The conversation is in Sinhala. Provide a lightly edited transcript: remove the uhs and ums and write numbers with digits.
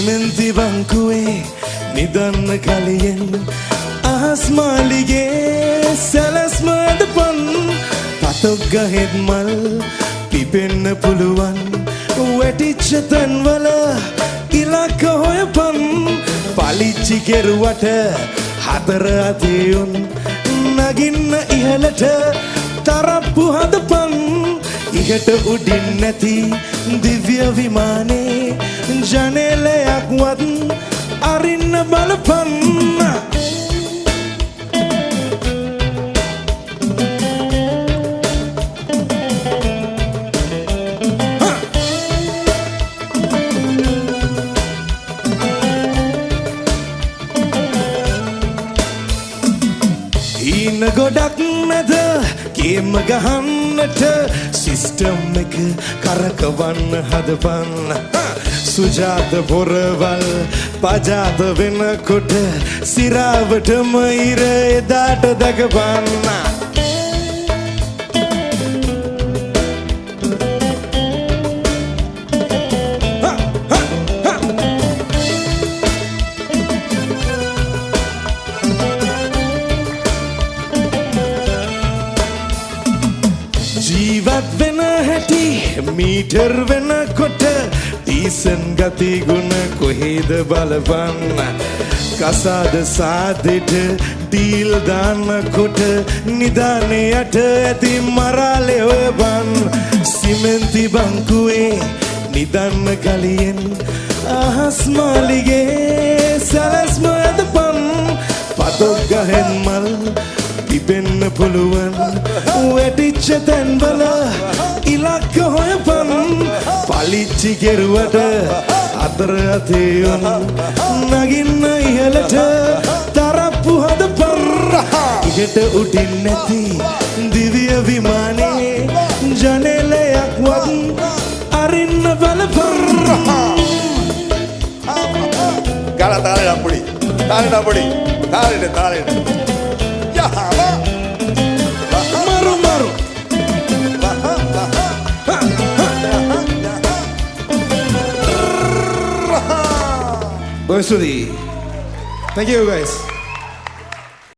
සිමෙන්ති බංකුවේ නිදන්න කලියෙන් අහස් මාලිගේ සැලස්මද පන් පතොක් ගහෙත් මල් පිපෙන්න පුළුවන් වැටිච්ච තැන්වල ඉලක්ක හොයපන් පලිච්චි කෙරුවට හතර අතියුන් නගින්න ඉහළට තරප්පු හදපන් ඉහට උඩින් නැති දිව්‍ය විමානේ ජනේලයක්වත් අරින්න බලපන් ඊන ගොඩක් නැද කේම ගහන්නට සිස්ටම් එක කරකවන්න හදපන් සුජාත පොරවල් පජාත වෙනකොට සිරාවටම ඉර එදාට දකපන්න ජීවත් වෙන හැටි මීටර් වෙනකොට ඩීසන් ගති ගුණ කොහෙද බලපන්න කසාද සාදෙට ඩීල් දාන්නකොට නිදානයට ඇති මරාලේ හොයපන් සිමෙන්ති බංකුවේ නිදන්න කලියෙන් අහස් මාලිගේ සැලස්ම ඇදපන් පතොක් ගහෙන් මල් පිපෙන්න පුළුවන් වැටිච්ච තැන්වල ඉලක්ක හොයපන් පලිච්චි කෙරුවට අතර අතේයන් නගින්න ඉහළට තරප්පු හදපන් ඉහට උඩින් නැති දිව්‍ය විමානේ ජනේලයක්වත් අරින්න බලපන් ගාලා තාලේ නම්පුඩි තාලේ maru maru Boy Sudi, thank you guys.